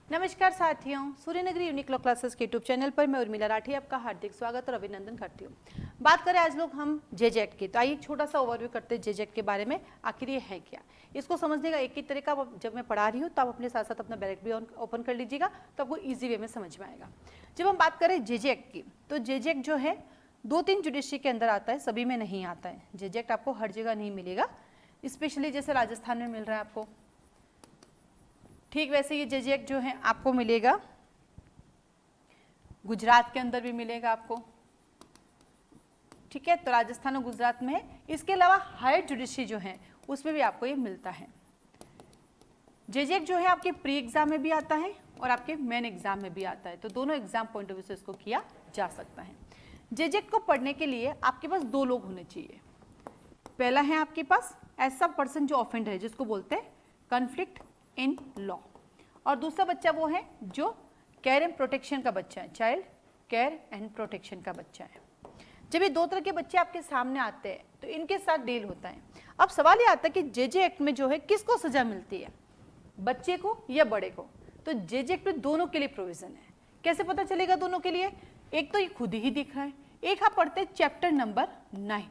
नमस्कार साथियों, Suryanagari unique law classes के यूट्यूब चैनल पर मैं उर्मिला राठी आपका हार्दिक स्वागत और अभिनंदन करती हूँ। बात करें आज लोग हम जेजेट की, तो आइए छोटा सा ओवरव्यू करते हैं जेजेट के बारे में। आखिर ये है क्या, इसको समझने का एक ही तरीका, जब मैं पढ़ा रही हूँ तो आप अपने साथ साथ अपना बैलेट भी ओपन कर लीजिएगा तो आपको ईजी वे में समझ में आएगा। जब हम बात करें जेजेट की, तो जेजेट जो है 2-3 जुडिशरी के अंदर आता है, सभी में नहीं आता है। जेजेट आपको हर जगह नहीं मिलेगा, स्पेशली जैसे राजस्थान में मिल रहा है आपको, ठीक वैसे ये जेजेक जो है आपको मिलेगा गुजरात के अंदर भी मिलेगा आपको, ठीक है। तो राजस्थान और गुजरात में है। इसके अलावा हायर जुडिशरी जो है उसमें भी आपको ये मिलता है। जेजेक जो है आपके प्री एग्जाम में भी आता है और आपके मेन एग्जाम में भी आता है, तो दोनों एग्जाम पॉइंट ऑफ व्यू से इसको किया जा सकता है। जेजेक को पढ़ने के लिए आपके पास 2 लोग होने चाहिए। पहला है आपके पास ऐसा पर्सन जो ऑफेंडर है, जिसको बोलते हैं कॉन्फ्लिक्ट इन लॉ, और दूसरा बच्चा वो है जो केयर एंड प्रोटेक्शन का बच्चा है, चाइल्ड केयर एंड प्रोटेक्शन का बच्चा है। जब ये 2 तरह के बच्चे आपके सामने आते हैं तो इनके साथ डील होता है। अब सवाल ये आता है कि जेजे एक्ट में जो है किसको सजा मिलती है, बच्चे को या बड़े को? तो जेजे एक्ट में दोनों के लिए प्रोविजन है। कैसे पता चलेगा दोनों के लिए? एक तो ये खुद ही दिख रहा है, एक आप पढ़ते हैं चैप्टर नंबर 9।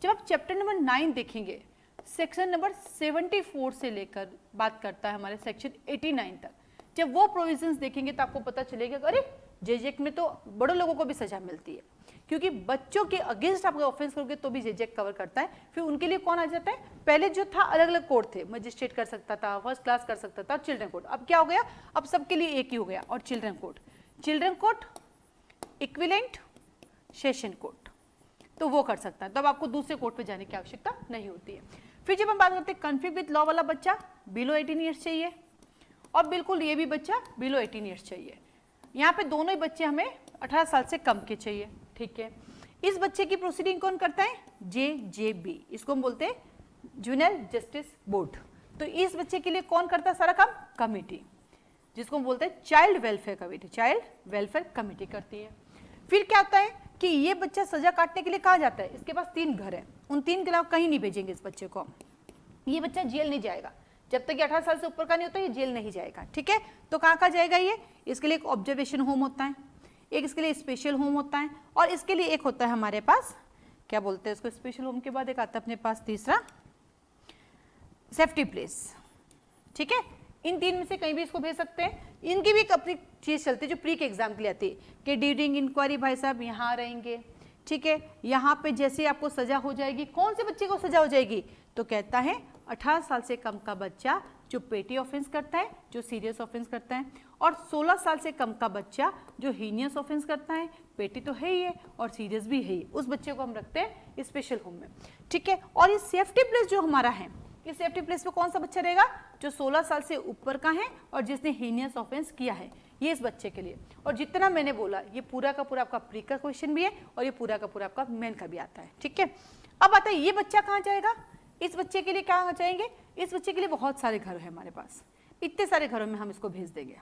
जब आप चैप्टर नंबर 9 देखेंगे, सेक्शन नंबर 74 से लेकर बात करता है हमारे सेक्शन 89 तक। जब वो प्रोविजंस देखेंगे तो आपको पता चलेगा अरे जेजेक में तो बड़े लोगों को भी सजा मिलती है, क्योंकि बच्चों के अगेंस्ट आप ऑफेंस करोगे तो भी जेजेक कवर करता है। फिर उनके लिए कौन आ जाता है? पहले जो था अलग अलग कोड थे, मजिस्ट्रेट कर सकता था, फर्स्ट क्लास कर सकता था, चिल्ड्रन कोड। अब क्या हो गया? अब सबके लिए एक ही हो गया, और children code equivalent session code, तो वो कर सकता है। तब आपको दूसरे कोर्ट पे जाने की आवश्यकता नहीं होती है। फिर जब हम बात करते हैं कॉन्फ्लिक्ट विद लॉ वाला बच्चा, बिलो 18 ईयर्स चाहिए, और बिल्कुल ये भी बच्चा बिलो 18 ईयर्स चाहिए। यहाँ पे दोनों ही बच्चे हमें 18 साल से कम के चाहिए, ठीक है। इस बच्चे की प्रोसीडिंग कौन करता है? JJB, इसको हम बोलते हैं जुवेनाइल जस्टिस बोर्ड। तो इस बच्चे के लिए कौन करता है सारा काम? कमिटी, जिसको हम बोलते हैं child welfare committee, child welfare committee करती है। फिर क्या होता है कि ये बच्चा सजा काटने के लिए कहाँ जाता है? इसके पास 3 घर है, उन 3 के अलावा कहीं नहीं भेजेंगे इस बच्चे को। ये बच्चा जेल नहीं जाएगा जब तक 18 साल से ऊपर का नहीं होता, ये जेल नहीं जाएगा, ठीक है। तो कहाँ कहाँ जाएगा ये? इसके लिए एक ऑब्जर्वेशन होम होता है, एक इसके लिए स्पेशल होम होता है, और इसके लिए एक होता है हमारे पास, क्या बोलते हैं इसको, स्पेशल होम के बाद एक आता है अपने पास तीसरा सेफ्टी प्लेस, ठीक है। इन 3 में से कहीं भी इसको भेज सकते हैं। इनकी भी एक अपनी चीज चलती है जो प्री के एग्जाम के लिए आती है कि ड्यूरिंग इंक्वायरी भाई साहब यहाँ रहेंगे, ठीक है। यहाँ पे जैसे आपको सजा हो जाएगी, कौन से बच्चे को सजा हो जाएगी? तो कहता है 18 साल से कम का बच्चा जो पेटी ऑफेंस करता है, जो सीरियस ऑफेंस करता है, और 16 साल से कम का बच्चा जो हीनियस ऑफेंस करता है, पेटी तो है ही है और सीरियस भी है ही, उस बच्चे को हम रखते हैं स्पेशल होम में, ठीक है। और ये सेफ्टी प्लेस जो हमारा है, इस सेफ्टी प्लेस पे कौन सा बच्चा रहेगा? जो 16 साल से ऊपर का है और जिसने हीनियस ऑफेंस किया है, ये इस बच्चे के लिए। और जितना मैंने बोला ये पूरा का पूरा आपका प्री का क्वेश्चन भी है और ये पूरा का पूरा आपका मेन का भी आता है, ठीक है। अब आता है ये बच्चा कहाँ जाएगा? इस बच्चे के लिए कहाँ जाएंगे? इस बच्चे के लिए बहुत सारे घर है हमारे पास, इतने सारे घरों में हम इसको भेज देंगे।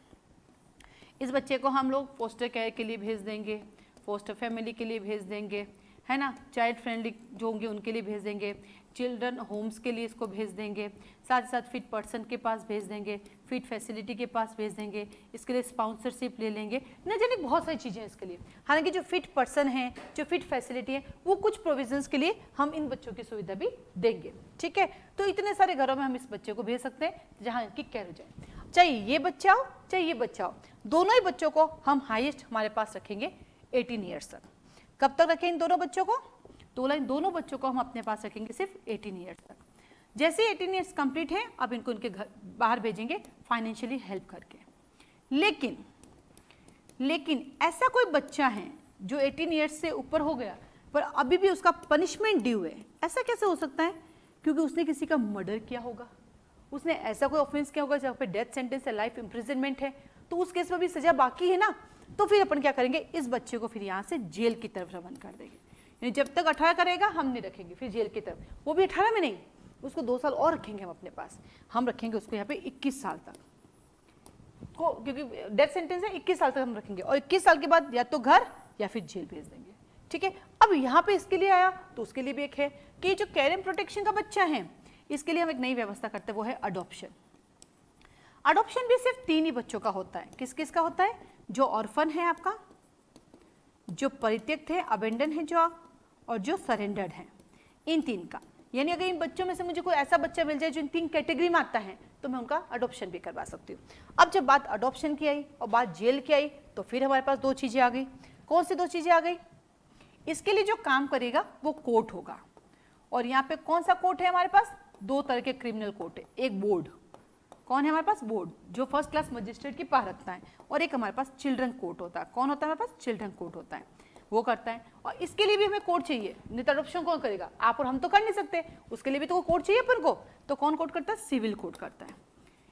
इस बच्चे को हम लोग फोस्टर केयर के लिए भेज देंगे, फोस्टर फैमिली के लिए भेज देंगे, है ना, चाइल्ड फ्रेंडली जो होंगे उनके लिए भेज देंगे, चिल्ड्रन होम्स के लिए इसको भेज देंगे, साथ ही साथ फिट पर्सन के पास भेज देंगे, फिट फैसिलिटी के पास भेज देंगे, इसके लिए स्पॉन्सरशिप ले लेंगे, न जाने बहुत सारी चीज़ें इसके लिए। हालांकि जो फिट पर्सन है, जो फिट फैसिलिटी है, वो कुछ प्रोविजंस के लिए हम इन बच्चों की सुविधा भी देंगे, ठीक है। तो इतने सारे घरों में हम इस बच्चे को भेज सकते हैं जहाँ इनकी केयर हो जाए, चाहे ये बच्चा हो चाहे ये बच्चा हो। दोनों ही बच्चों को हम हाईएस्ट हमारे पास रखेंगे 18 ईयर्स तक। कब तक रखें इन दोनों बच्चों को? तो इन दोनों बच्चों को हम अपने पास रखेंगे सिर्फ 18 ईयर्स तक। जैसे 18 ईयर्स कंप्लीट है, अब इनको इनके घर बाहर भेजेंगे फाइनेंशियली हेल्प करके। लेकिन ऐसा कोई बच्चा है जो 18 ईयर्स से ऊपर हो गया पर अभी भी उसका पनिशमेंट ड्यू है, ऐसा कैसे हो सकता है? क्योंकि उसने किसी का मर्डर किया होगा, उसने ऐसा कोई ऑफेंस किया होगा जहाँ पे डेथ सेंटेंस है, लाइफ इम्प्रिजनमेंट है, तो उस केस में भी सजा बाकी है ना। तो फिर अपन क्या करेंगे? इस बच्चे को फिर यहाँ से जेल की तरफ रवाना कर देंगे। जब तक 18 करेगा हम नहीं रखेंगे, फिर जेल की तरफ, वो भी 18 में नहीं, उसको 2 साल और रखेंगे हम अपने पास। हम रखेंगे उसको यहाँ पे 21 साल तक को, क्योंकि डेथ सेंटेंस है, 21 साल तक हम रखेंगे, और 21 साल के बाद या तो घर या फिर जेल भेज देंगे, ठीक है। अब यहाँ पे इसके लिए आया तो उसके लिए भी एक है कि जो केयर एंड प्रोटेक्शन का बच्चा है, इसके लिए हम एक नई व्यवस्था करते हैं, वो है अडॉप्शन। अडॉप्शन भी सिर्फ 3 ही बच्चों का होता है। किस किस का होता है? जो ऑर्फन है आपका, जो परित्यक्त है, अबेंडन है जो, और जो सरेंडर्ड है, इन 3 का। यानी अगर इन बच्चों में से मुझे कोई ऐसा बच्चा मिल जाए जो इन 3 कैटेगरी में आता है तो मैं उनका अडॉप्शन भी करवा सकती हूँ। अब जब बात अडॉप्शन की आई और बात जेल की आई तो फिर हमारे पास 2 चीज़ें आ गई। कौन सी 2 चीज़ें आ गई? इसके लिए जो काम करेगा वो कोर्ट होगा, और यहाँ पे कौन सा कोर्ट है हमारे पास? 2 तरह के क्रिमिनल कोर्ट है। एक बोर्ड, कौन है हमारे पास? बोर्ड, जो फर्स्ट क्लास मजिस्ट्रेट की पावर रखता है, और एक हमारे पास चिल्ड्रन कोर्ट होता है। कौन होता है हमारे पास? चिल्ड्रन कोर्ट होता है, वो करता है। और इसके लिए भी हमें कोर्ट चाहिए, नहीं तो अडॉप्शन कौन करेगा? आप और हम तो कर नहीं सकते, उसके लिए भी तो कोर्ट चाहिए अपन को। तो कौन कोर्ट करता है? सिविल कोर्ट करता है।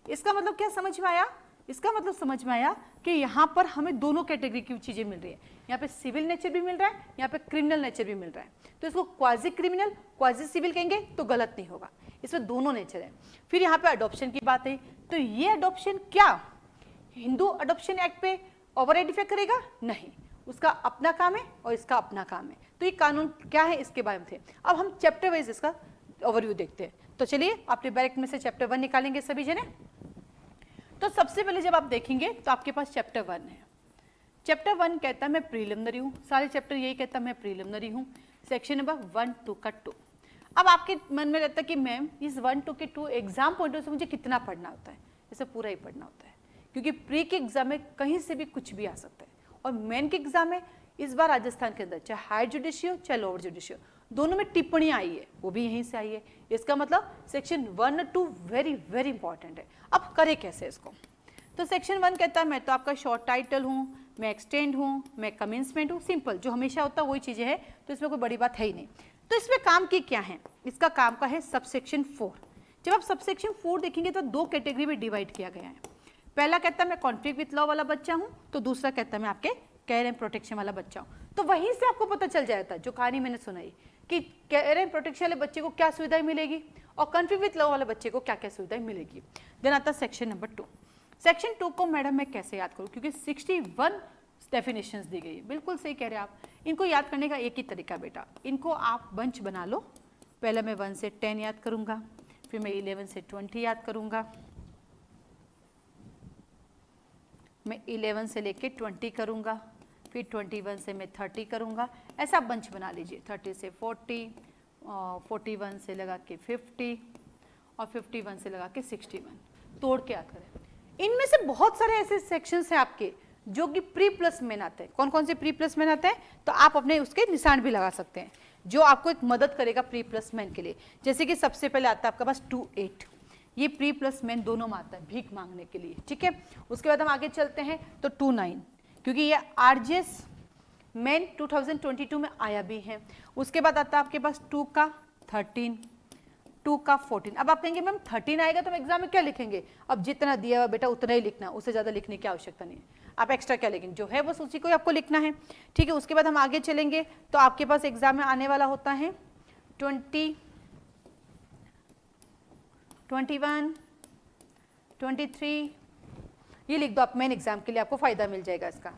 इसका मतलब क्या समझ में आया? इसका मतलब समझ में आया कि यहाँ पर हमें दोनों कैटेगरी की चीजें मिल रही है। यहाँ पे सिविल नेचर भी मिल रहा है, यहाँ पे क्रिमिनल नेचर भी मिल रहा है। तो इसको क्वाजी क्रिमिनल, क्वाजी सिविल कहेंगे तो गलत नहीं होगा, इसमें दोनों नेचर है। फिर यहाँ पे अडॉप्शन की बात है, तो ये अडॉप्शन क्या हिंदू अडॉप्शन एक्ट पे ओवरराइड इफेक्ट करेगा? नहीं, उसका अपना काम है और इसका अपना काम है। तो ये कानून क्या है इसके बारे में थे। अब हम चैप्टर वाइज इसका ओवरव्यू देखते हैं। तो चलिए आपने बैरेक्ट में से चैप्टर 1 निकालेंगे सभी जने। तो सबसे पहले जब आप देखेंगे तो आपके पास चैप्टर 1 है। चैप्टर 1 कहता है मैं प्रीलिमिनरी हूँ, सारे चैप्टर यही कहता है मैं प्रीलिमिनरी हूँ। सेक्शन नंबर 1, 2 का 2। अब आपके मन में रहता है कि मैम इस 1, 2 के 2 एग्जाम पॉइंट से मुझे कितना पढ़ना होता है? इसे पूरा ही पढ़ना होता है, क्योंकि प्री के एग्जाम में कहीं से भी कुछ भी आ सकता है, और मेन के एग्जाम में इस बार राजस्थान के अंदर चाहे हायर जुडिशियल चाहे लोअर जुडिशियल दोनों में टिप्पणियां आई है, वो भी यहीं से आई है। इसका मतलब सेक्शन 1 और 2 वेरी वेरी इंपॉर्टेंट है। अब करें कैसे इसको? तो सेक्शन 1 कहता है मैं तो आपका शॉर्ट टाइटल हूँ, मैं एक्सटेंड हूँ, मैं कमेंसमेंट हूँ, सिंपल जो हमेशा होता है वही चीज़ें हैं, तो इसमें कोई बड़ी बात है ही नहीं। तो इसमें काम की क्या है? इसका काम का है सबसेक्शन 4। जब आप सबसेक्शन 4 देखेंगे तो 2 कैटेगरी में डिवाइड किया गया है। पहला कहता है मैं कॉन्फ्लिक्ट विथ लॉ वाला बच्चा हूँ, तो दूसरा कहता है मैं आपके केयर एंड प्रोटेक्शन वाला बच्चा हूँ। तो वहीं से आपको पता चल जाता है जो कहानी मैंने सुनाई कि केयर एंड प्रोटेक्शन वाले बच्चे को क्या सुविधाएं मिलेगी और कॉन्फ्लिक्ट विथ लॉ वाले बच्चे को क्या क्या सुविधाएं मिलेगी। देन आता है सेक्शन नंबर 2। सेक्शन 2 को मैडम मैं कैसे याद करूँ? क्योंकि 61 डेफिनेशंस दी गई है। बिल्कुल सही कह रहे हैं आप। इनको याद करने का एक ही तरीका बेटा, इनको आप बंच बना लो। पहले मैं 1 से 10 याद करूँगा, फिर मैं 11 से 20 याद करूँगा, मैं 11 से लेके 20 करूँगा, फिर 21 से मैं 30 करूँगा। ऐसा बंच बना लीजिए। 30 से 40, 41 से लगा के 50 और 51 से लगा के 61, तोड़ के याद करें। इनमें से बहुत सारे ऐसे सेक्शंस हैं आपके जो कि प्री प्लस मेन आते हैं। कौन कौन से प्री प्लस मेन आते हैं? तो आप अपने उसके निशान भी लगा सकते हैं जो आपको एक मदद करेगा प्री प्लस मेन के लिए। जैसे कि सबसे पहले आता है आपके पास 2-8, ये प्री प्लस मेन दोनों में आता है भीख मांगने के लिए, ठीक है। उसके बाद हम आगे चलते हैं तो 2-9, क्योंकि ये आरजेएस मेन 2022 में आया भी है। उसके बाद आता है आपके पास 2 का 13, 2 का 14। अब आप कहेंगे मैम 13 आएगा तो हम एग्जाम में क्या लिखेंगे? अब जितना दिया हुआ बेटा उतना ही लिखना, उससे ज़्यादा लिखने की आवश्यकता नहीं है। आप एक्स्ट्रा क्या लिखेंगे? जो है बस उसी को आपको लिखना है, ठीक है। उसके बाद हम आगे चलेंगे तो आपके पास एग्जाम में आने वाला होता है 20, 21, 23, ये लिख दो आप, मेन एग्जाम के लिए आपको फायदा मिल जाएगा इसका।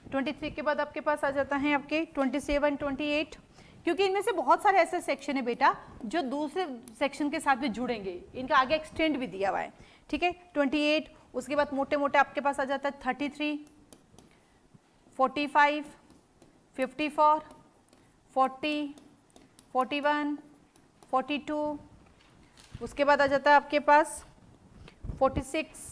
23 के बाद आपके पास आ जाता है आपके 27, 28, क्योंकि इनमें से बहुत सारे ऐसे सेक्शन है बेटा जो दूसरे सेक्शन के साथ भी जुड़ेंगे, इनका आगे एक्सटेंड भी दिया हुआ है, ठीक है। 28, उसके बाद मोटे मोटे आपके पास आ जाता है 33, 45, 54, 40, 41, 42, उसके बाद आ जाता है आपके पास 46।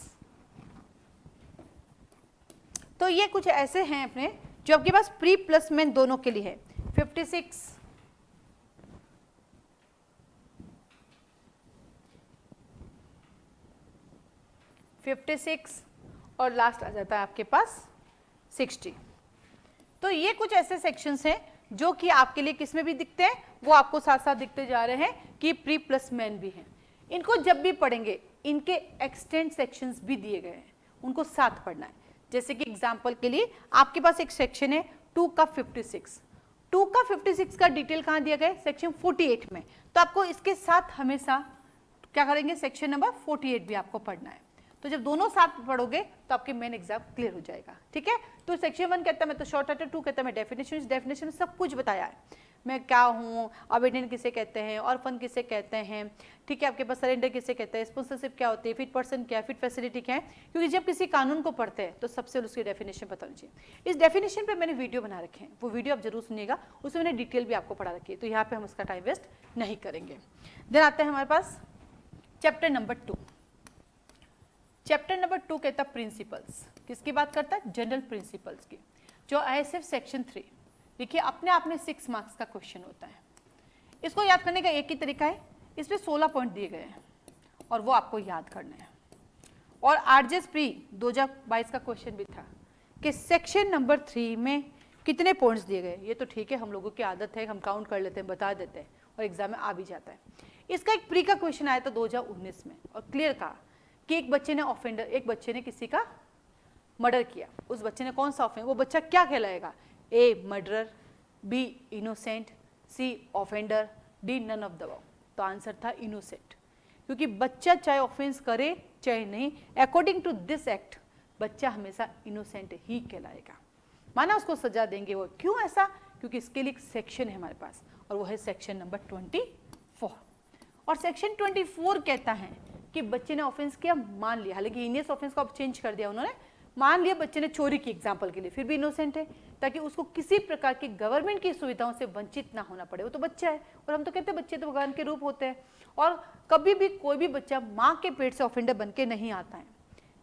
तो ये कुछ ऐसे हैं अपने जो आपके पास प्री प्लस मेन दोनों के लिए है। 56, 56 और लास्ट आ जाता है आपके पास 60। तो ये कुछ ऐसे सेक्शंस हैं जो कि आपके लिए किस में भी दिखते हैं, वो आपको साथ साथ दिखते जा रहे हैं कि प्री प्लस मेन भी हैं। इनको जब भी पढ़ेंगे इनके एक्सटेंड सेक्शंस भी दिए गए हैं, उनको साथ पढ़ना है। जैसे कि एग्जांपल के लिए आपके पास एक सेक्शन है 2 का 56, 2 का 56 का डिटेल कहाँ दिया गया है? सेक्शन 48 में। तो आपको इसके साथ हमेशा क्या करेंगे? सेक्शन नंबर 48 भी आपको पढ़ना है। तो जब दोनों साथ पढ़ोगे तो आपके मेन एग्जाम क्लियर हो जाएगा, ठीक है। तो सेक्शन 1 कहता है मैं तो शॉर्ट टाइटल, 2 कहता है मैं डेफिनेशन, इस डेफिनेशन में सब कुछ बताया है। मैं क्या हूँ, अबेंडेंट किसे कहते हैं, ऑर्फन किसे कहते हैं, ठीक है, आपके पास सरेंडर किसे कहते हैं, स्पॉन्सरशिप क्या होती है, फिट पर्सन क्या है, फिट फैसिलिटी क्या है, क्योंकि जब किसी कानून को पढ़ते हैं तो सबसे उसकी डेफिनेशन पता होनी चाहिए। इस डेफिनेशन पे मैंने वीडियो बना रखे हैं, वो वीडियो आप जरूर सुनिएगा, उसमें मैंने डिटेल भी आपको पढ़ा रखी है, तो यहाँ पे हम उसका टाइम वेस्ट नहीं करेंगे। देन आते हैं हमारे पास चैप्टर नंबर 2। चैप्टर नंबर 2 कहता है प्रिंसिपल्स, किसकी बात करता है, जनरल प्रिंसिपल्स की, जो ISF सेक्शन 3। देखिए अपने आप में 6 मार्क्स का क्वेश्चन होता है। इसको याद करने का एक ही तरीका है, इसमें 16 पॉइंट दिए गए हैं और वो आपको याद करना है। और RJS प्री 2022 का क्वेश्चन भी था कि सेक्शन नंबर 3 में कितने पॉइंट्स दिए गए। ये तो ठीक है, हम लोगों की आदत है, हम काउंट कर लेते हैं, बता देते हैं और एग्जाम में आ भी जाता है। इसका एक प्री का क्वेश्चन आया था 2019 में और क्लियर कहा कि एक बच्चे ने किसी का मर्डर किया। उस बच्चे ने कौन सा ऑफेंडर, वो बच्चा क्या कहलाएगा, A murderer, B innocent, C offender, D none of the above. तो आंसर था इनोसेंट, क्योंकि बच्चा चाहे ऑफेंस करे चाहे नहीं, अकॉर्डिंग टू दिस एक्ट बच्चा हमेशा इनोसेंट ही कहलाएगा। माना उसको सजा देंगे, वो क्यों ऐसा, क्योंकि इसके लिए एक सेक्शन है हमारे पास और वो है सेक्शन नंबर 24। और सेक्शन 24 कहता है कि बच्चे ने ऑफेंस किया, मान लिया, हालांकि हीनियस ऑफेंस को अब चेंज कर दिया उन्होंने, मान लिया बच्चे ने चोरी की एग्जाम्पल के लिए, फिर भी इनोसेंट है, ताकि उसको किसी प्रकार की गवर्नमेंट की सुविधाओं से वंचित ना होना पड़े। वो तो बच्चा है और हम तो कहते हैं बच्चे तो भगवान के रूप होते हैं, और कभी भी कोई भी बच्चा माँ के पेट से ऑफेंडर बन के नहीं आता है।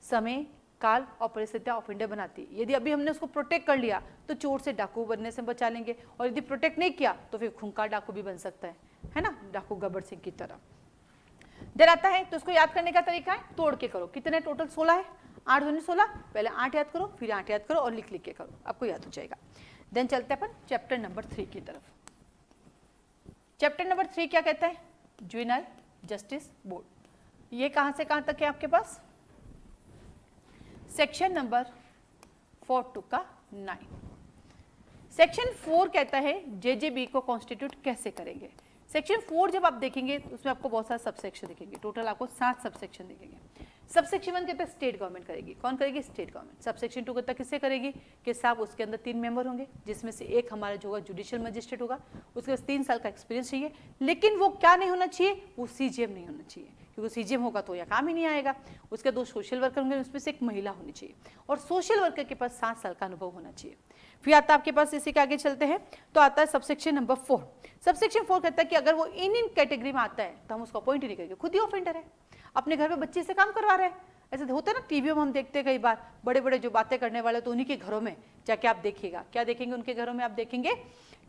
समय, काल और परिस्थितियाँ ऑफेंडर बनाती है। यदि अभी हमने उसको प्रोटेक्ट कर लिया तो चोर से डाकू बनने से बचा लेंगे, और यदि प्रोटेक्ट नहीं किया तो फिर खूंखार डाकू भी बन सकता है ना, डाकू गब्बर सिंह की तरह। देर आता है तो उसको याद करने का तरीका है, तोड़ के करो। कितने टोटल 16 है, 8 दूनी 16, पहले 8 याद करो, फिर 8 याद करो और लिख लिख के करो, आपको याद हो जाएगा। देन चलते हैं अपन चैप्टर नंबर 3 की तरफ। चैप्टर नंबर 3 क्या कहता है, जुवेनाइल जस्टिस बोर्ड। ये कहां से कहां तक है आपके पास, सेक्शन नंबर 4 टू का 9। सेक्शन 4 कहता है JJB को कॉन्स्टिट्यूट कैसे करेंगे। सेक्शन 4 जब आप देखेंगे तो उसमें आपको बहुत सारा सबसेक्शन दिखेंगे, टोटल आपको 7 सबसेक्शन दिखेंगे। सबसेक्शन 1 कहता है स्टेट गवर्नमेंट करेगी, कौन करेगी, स्टेट गवर्नमेंट। सबसेक्शन 2 कहता है किससे करेगी, कि साहब उसके अंदर 3 मेंबर होंगे, जिसमें से एक हमारा जो होगा जुडिशियल मजिस्ट्रेट होगा, उसके पास 3 साल का एक्सपीरियंस चाहिए, लेकिन वो क्या नहीं होना चाहिए, वो CGM नहीं होना चाहिए, क्योंकि CGM होगा तो यह काम ही नहीं आएगा। उसके 2 सोशल वर्कर होंगे, उसमें से एक महिला होनी चाहिए, और सोशल वर्कर के पास 7 साल का अनुभव होना चाहिए। फिर आता है आपके पास, इसी के आगे चलते हैं तो आता है सबसेक्शन नंबर 4। सबसेक्शन 4 कहता है कि अगर वो इन कैटेगरी में आता है तो हम उसको अपॉइंट ही नहीं करेंगे, खुद ही ऑफेंडर है, अपने घर में बच्चे से काम करवा रहे हैं। ऐसे होता है ना, टीवी में हम देखते हैं कई बार, बड़े बड़े जो बातें करने वाले तो उन्हीं के घरों में जाके आप देखिएगा, क्या देखेंगे उनके घरों में, आप देखेंगे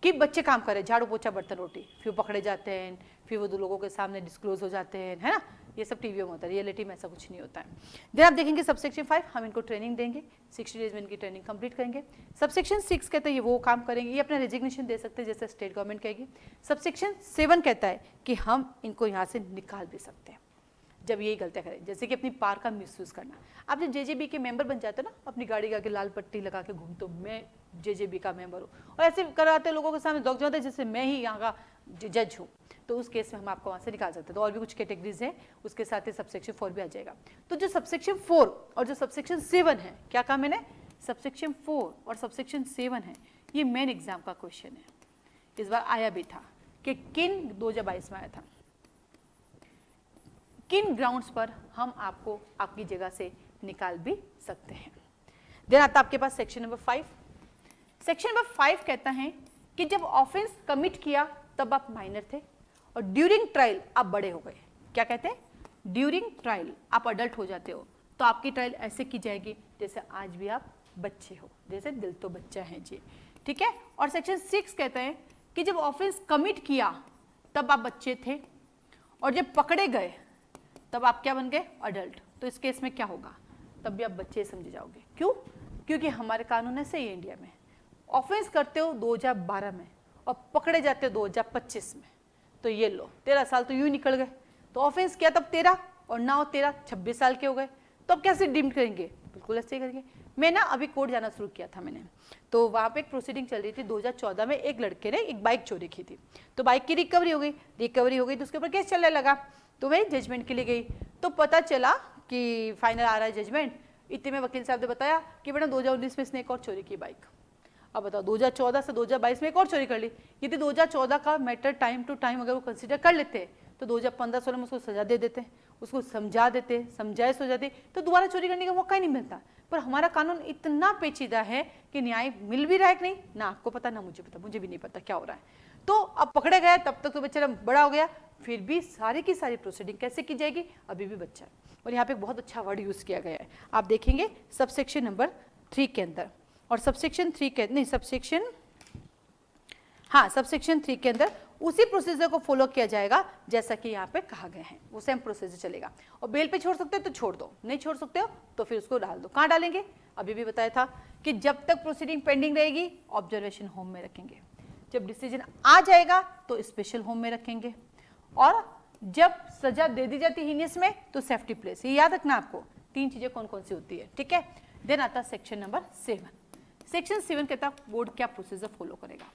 कि बच्चे काम कर रहे हैं, झाड़ू पोछा बर्तन रोटी, फिर पकड़े जाते हैं, फिर वो 2 लोगों के सामने डिस्क्लोज हो जाते हैं, है ना, ये सब टीवी में होता है, रियलिटी में ऐसा कुछ नहीं होता है। देन आप देखेंगे सबसेक्शन 5, हम इनको ट्रेनिंग देंगे, 60 डेज में इनकी ट्रेनिंग कंप्लीट करेंगे। सबसेक्शन 6 कहता है ये वो काम करेंगे, ये अपना रेजिग्नेशन दे सकते हैं जैसे स्टेट गवर्नमेंट कहेगी। सबसेक्शन 7 कहता है कि हम इनको यहाँ से निकाल भी सकते हैं जब यही गलतियाँ करें, जैसे कि अपनी पावर का मिसयूज करना। आप जब JJB के मेंबर बन जाते हो ना, अपनी गाड़ी का के लाल पट्टी लगा के घूमते हो, मैं JJB का मेंबर हूँ, और ऐसे कराते लोगों के सामने दौड़ जाते हैं जैसे मैं ही यहाँ का जज हूँ, तो उस केस में हम आपको वहाँ से निकाल सकते हैं। तो और भी कुछ कैटेगरीज हैं, उसके साथ ही सबसेक्शन 4 भी आ जाएगा। तो जो सबसेक्शन 4 और जो सबसेक्शन 7 है, क्या कहा मैंने, सबसेक्शन 4 और सबसेक्शन 7 है, ये मेन एग्जाम का क्वेश्चन है। इस बार आया भी था कि किन 2022 में आया था, किन ग्राउंड्स पर हम आपको आपकी जगह से निकाल भी सकते हैं। देन आता आपके पास सेक्शन नंबर 5। सेक्शन नंबर 5 कहता है कि जब ऑफेंस कमिट किया तब आप माइनर थे और ड्यूरिंग ट्रायल आप बड़े हो गए। क्या कहते हैं, ड्यूरिंग ट्रायल आप अडल्ट हो जाते हो, तो आपकी ट्रायल ऐसे की जाएगी जैसे आज भी आप बच्चे हो, जैसे दिल तो बच्चा है जी, ठीक है। और सेक्शन 6 कहते हैं कि जब ऑफेंस कमिट किया तब आप बच्चे थे, और जब पकड़े गए तब आप क्या बन गए, अडल्ट। तो इस केस में क्या होगा, तब भी आप बच्चे समझे जाओगे। क्यों, क्योंकि हमारे कानून ऐसे ही इंडिया में, ऑफेंस करते हो 2012 में और पकड़े जाते हो 2025 में, तो ये लो 13 साल तो यूं निकल गए। तो ऑफेंस किया तब 13 और ना हो 13, 26 साल के हो गए, तो अब कैसे डीम करेंगे, बिल्कुल ऐसे ही करेंगे। मैं ना अभी कोर्ट जाना शुरू किया था मैंने, तो वहाँ पे एक प्रोसीडिंग चल रही थी। 2014 में एक लड़के ने एक बाइक चोरी की थी, तो बाइक की रिकवरी हो गई तो उसके ऊपर केस चलने लगा। तो मैं जजमेंट के लिए गई, तो पता चला कि फाइनल आ रहा है जजमेंट। इतने में वकील साहब ने बताया कि बेटा 2019 में इसने एक और चोरी की बाइक। अब बताओ 2014 से 2022 में एक और चोरी कर ली, यदि 2014 का मैटर टाइम टू टाइम अगर वो कंसिडर कर लेते हैं तो 2015-16 में उसको सजा दे देते हैं, उसको समझा देते, समझाइश हो जाती, तो दोबारा चोरी करने का मौका ही नहीं मिलता। पर हमारा कानून इतना पेचीदा है कि न्याय मिल भी रहा है कि नहीं, ना आपको पता ना मुझे पता, मुझे भी नहीं पता क्या हो रहा है। तो अब पकड़े गए, तब तक तो बेचारा बड़ा हो गया, फिर भी सारी की सारी प्रोसीडिंग कैसे की जाएगी, अभी भी बच्चा है। और यहाँ पे बहुत अच्छा वर्ड यूज किया गया है, आप देखेंगे सबसेक्शन नंबर 3 के अंदर, और सबसेक्शन 3 के नहीं सबसेक्शन सबसेक्शन 3 के अंदर उसी प्रोसीजर को फॉलो किया जाएगा जैसा कि यहाँ पे कहा गया है, वो सेम प्रोसीजर चलेगा। और बेल पे छोड़ सकते हो तो छोड़ दो, नहीं छोड़ सकते हो तो फिर उसको डाल दो। कहाँ डालेंगे, अभी भी बताया था कि जब तक प्रोसीडिंग पेंडिंग रहेगी ऑब्जर्वेशन होम में रखेंगे, जब डिसीजन आ जाएगा तो स्पेशल होम में रखेंगे, और जब सजा दे दी जाती है हीनियस में तो सेफ्टी प्लेस। ये याद रखना आपको, 3 चीजें कौन कौन सी होती है, ठीक है। देन आता है सेक्शन नंबर 7। सेक्शन 7 कहता है बोर्ड क्या प्रोसीजर फॉलो करेगा।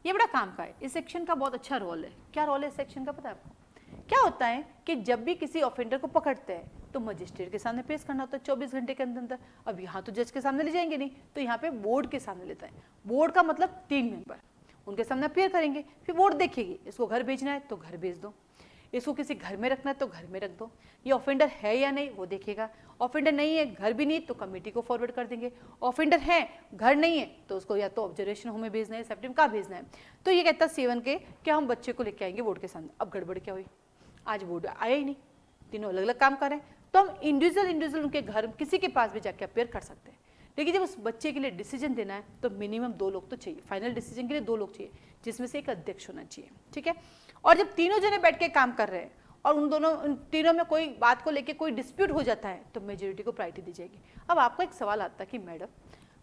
ये बड़ा काम का है, इस सेक्शन का बहुत अच्छा रोल है। क्या रोल है इस सेक्शन का पता है आपको? क्या होता है कि जब भी किसी ऑफेंडर को पकड़ते हैं तो मजिस्ट्रेट के सामने पेश करना होता है 24 घंटे के अंदर अंदर। अब यहाँ तो जज के सामने ले जाएंगे नहीं, तो यहाँ पे बोर्ड के सामने लेता है। बोर्ड का मतलब 3 मेंबर, उनके सामने अपियर करेंगे, फिर बोर्ड देखेगी, इसको घर भेजना है तो घर भेज दो, इसको किसी घर में रखना है तो घर में रख दो, ये ऑफेंडर है या नहीं वो देखेगा, ऑफेंडर नहीं है, घर भी नहीं तो कमेटी को फॉरवर्ड कर देंगे, ऑफेंडर है घर नहीं है तो उसको या तो ऑब्जर्वेशन होम में भेजना है, सेफ्टी में कहाँ भेजना है। तो ये कहता है 7 के कि हम बच्चे को लेके आएंगे बोर्ड के सामने। अब गड़बड़ क्या हुई, आज बोर्ड आया ही नहीं, तीनों अलग अलग काम कर रहे हैं, तो हम इंडिविजुअल उनके घर किसी के पास भी जाके अपेयर कर सकते हैं। लेकिन जब उस बच्चे के लिए डिसीजन देना है तो मिनिमम 2 लोग तो चाहिए, फाइनल डिसीजन के लिए 2 लोग चाहिए, जिसमें से एक अध्यक्ष होना चाहिए, ठीक है। और जब तीनों जने बैठ के काम कर रहे हैं और उन तीनों में कोई बात को लेके कोई डिस्प्यूट हो जाता है तो मेजोरिटी को प्रायोरिटी दी जाएगी। अब आपको एक सवाल आता है कि मैडम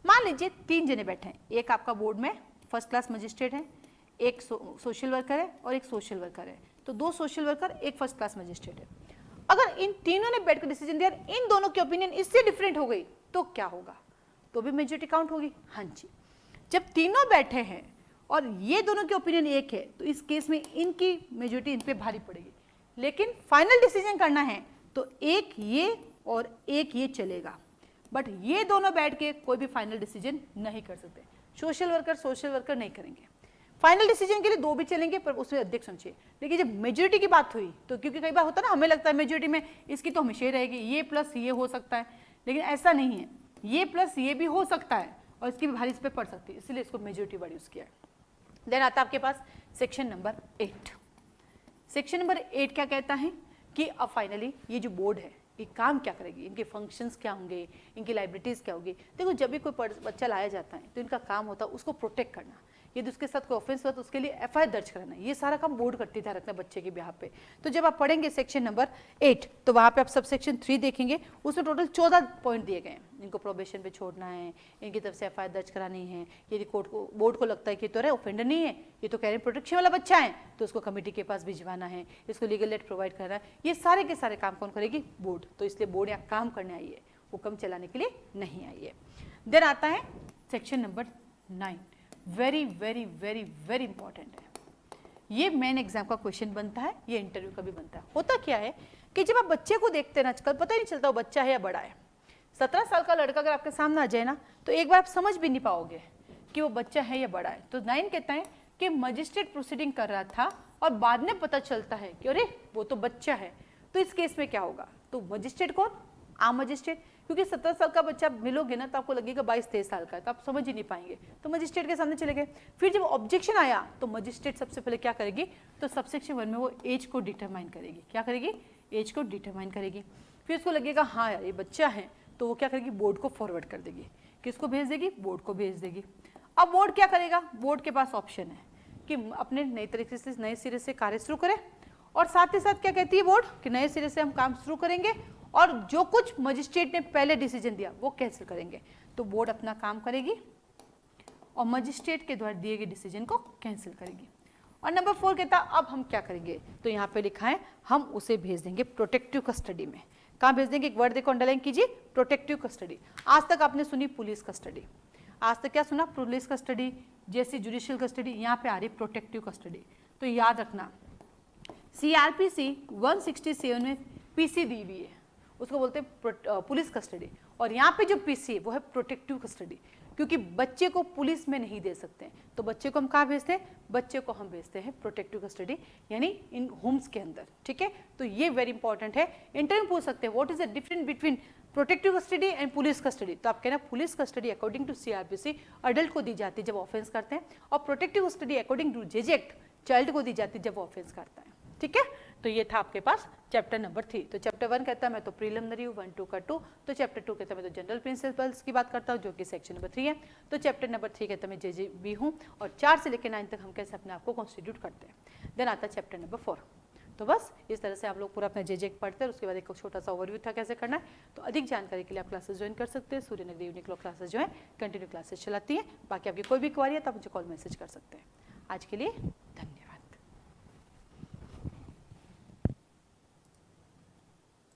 मान लीजिए 3 जने बैठे हैं, एक आपका बोर्ड में फर्स्ट क्लास मजिस्ट्रेट है, एक सोशल वर्कर है और एक सोशल वर्कर है, तो 2 सोशल वर्कर एक फर्स्ट क्लास मजिस्ट्रेट है। अगर इन तीनों ने बैठकर डिसीजन दिया, इन दोनों की ओपिनियन इससे डिफरेंट हो गई तो क्या होगा, तो भी मेजोरिटी काउंट होगी। हाँ जी, जब तीनों बैठे हैं और ये दोनों की ओपिनियन एक है तो इस केस में इनकी मेजोरिटी इन पे भारी पड़ेगी। लेकिन फाइनल डिसीजन करना है तो एक ये और एक ये चलेगा, बट ये दोनों बैठ के कोई भी फाइनल डिसीजन नहीं कर सकते। सोशल वर्कर नहीं करेंगे। फाइनल डिसीजन के लिए 2 भी चलेंगे पर उसमें अध्यक्ष होना चाहिए। लेकिन जब मेजोरिटी की बात हुई तो क्योंकि कई बार होता है ना, हमें लगता है मेजोरिटी में इसकी तो हमेशा ही रहेगी, ये प्लस ये हो सकता है, लेकिन ऐसा नहीं है, ये प्लस ये भी हो सकता है और इसकी भी भारी इस पर पड़ सकती है, इसलिए इसको मेजोरिटी वर्ड यूज किया है। देन आता है आपके पास सेक्शन नंबर 8। सेक्शन नंबर 8 क्या कहता है कि अब फाइनली ये जो बोर्ड है ये काम क्या करेगी, इनके फंक्शंस क्या होंगे, इनकी लाइबिलिटीज़ क्या होगी। देखो जब भी कोई बच्चा लाया जाता है तो इनका काम होता है उसको प्रोटेक्ट करना, यदि उसके साथ कोई ऑफेंस हुआ तो उसके लिए FIR दर्ज कराना, ये सारा काम बोर्ड करती है, ध्यान रखना बच्चे के बिहाफ पे। तो जब आप पढ़ेंगे सेक्शन नंबर 8 तो वहाँ पे आप सब सेक्शन 3 देखेंगे, उसमें टोटल 14 पॉइंट दिए गए हैं। इनको प्रोबेशन पे छोड़ना है, इनकी तरफ से FIR दर्ज करानी है, यदि कोर्ट को बोर्ड को लगता है कि तो अरे ऑफेंडर नहीं है, ये तो कह रहे हैं प्रोटेक्शन वाला बच्चा है, तो उसको कमेटी के पास भिजवाना है, इसको लीगल एड प्रोवाइड करना है, ये सारे के सारे काम कौन करेगी, बोर्ड। तो इसलिए बोर्ड यहाँ काम करने आई है, हुक्म चलाने के लिए नहीं आई है। देन आता है section number 9, very very very very important है। ये मेन एग्जाम का क्वेश्चन बनता है, ये इंटरव्यू का भी बनता है। होता क्या है कि जब आप बच्चे को देखते हैं ना, आजकल पता ही नहीं चलता वो बच्चा है या बड़ा है। 17 साल का लड़का अगर आपके सामने आ जाए ना तो एक बार आप समझ भी नहीं पाओगे कि वो बच्चा है या बड़ा है। तो 9 कहता है कि मजिस्ट्रेट प्रोसीडिंग कर रहा था और बाद में पता चलता है कि अरे वो तो बच्चा है, तो इस केस में क्या होगा। तो मजिस्ट्रेट कौन, आम मजिस्ट्रेट, क्योंकि 17 साल का बच्चा मिलोगे ना तो आपको लगेगा 22-23 साल का है, तो आप समझ ही नहीं पाएंगे, तो मजिस्ट्रेट के सामने चले गए। फिर जब ऑब्जेक्शन आया तो मजिस्ट्रेट सबसे पहले क्या करेगी, तो सबसेक्शन 1 में वो एज को डिटरमाइन करेगी। क्या करेगी, एज को डिटरमाइन करेगी। फिर उसको लगेगा हाँ यार ये बच्चा है, तो वो क्या करेगी, बोर्ड को फॉरवर्ड कर देगी। किसको भेज देगी, बोर्ड को भेज देगी। अब बोर्ड क्या करेगा, बोर्ड के पास ऑप्शन है कि अपने नए तरीके से नए सिरे से कार्य शुरू करे, और साथ ही साथ क्या कहती है बोर्ड कि नए सिरे से हम काम शुरू करेंगे और जो कुछ मजिस्ट्रेट ने पहले डिसीजन दिया वो कैंसिल करेंगे। तो बोर्ड अपना काम करेगी और मजिस्ट्रेट के द्वारा दिए गए डिसीजन को कैंसिल करेगी। और नंबर 4 कहता अब हम क्या करेंगे, तो यहाँ पे लिखा है हम उसे भेज देंगे प्रोटेक्टिव कस्टडी में। कहाँ भेज देंगे, एक वर्ड देखो अंडरलाइन कीजिए, प्रोटेक्टिव कस्टडी। आज तक आपने सुनी पुलिस कस्टडी, आज तक क्या सुना, पुलिस कस्टडी, जैसी जुडिशियल कस्टडी, यहाँ पे आ रही प्रोटेक्टिव कस्टडी। तो याद रखना CRPC 167 में PC दी हुई है, उसको बोलते हैं पुलिस कस्टडी। और यहाँ पे जो पीसी है वो है प्रोटेक्टिव कस्टडी, क्योंकि बच्चे को पुलिस में नहीं दे सकते हैं, तो बच्चे को हम कहाँ भेजते हैं, बच्चे को हम भेजते हैं प्रोटेक्टिव कस्टडी यानी इन होम्स के अंदर। ठीक है, तो ये वेरी इंपॉर्टेंट है, इंटरव्यू पूछ सकते हैं what is the difference between protective custody and police custody. तो आप कहना police custody according to CrPC adult को दी जाती है जब ऑफेंस करते हैं, और protective custody according to JJ Act child को दी जाती है जब ऑफेंस करता है। ठीक है, तो ये था आपके पास चैप्टर नंबर 3। तो चैप्टर 1 कहता है मैं तो प्रीलिमिनरी हूँ, 1 2 का 2। तो चैप्टर 2 कहता है मैं तो जनरल प्रिंसिपल्स की बात करता हूँ जो कि सेक्शन नंबर 3 है। तो चैप्टर नंबर 3 कहता है मैं जेजेबी हूँ, और 4 से लेकर 9 तक हम कैसे अपने आप को कॉन्स्टिट्यूट करते हैं। देन आता है चैप्टर नंबर 4। तो बस इस तरह से आप लोग पूरा अपना जेजे पढ़ते हैं, उसके बाद एक छोटा सा ओवरव्यू था कैसे करना है। तो अधिक जानकारी के लिए आप क्लासेस ज्वाइन कर सकते हैं। सूर्य नगरी यूनिक क्लासेस जो है कंटिन्यू क्लासेस चलाती है। बाकी आपकी कोई भी क्वारी है तो आप मुझे कॉल मैसेज कर सकते हैं। आज के लिए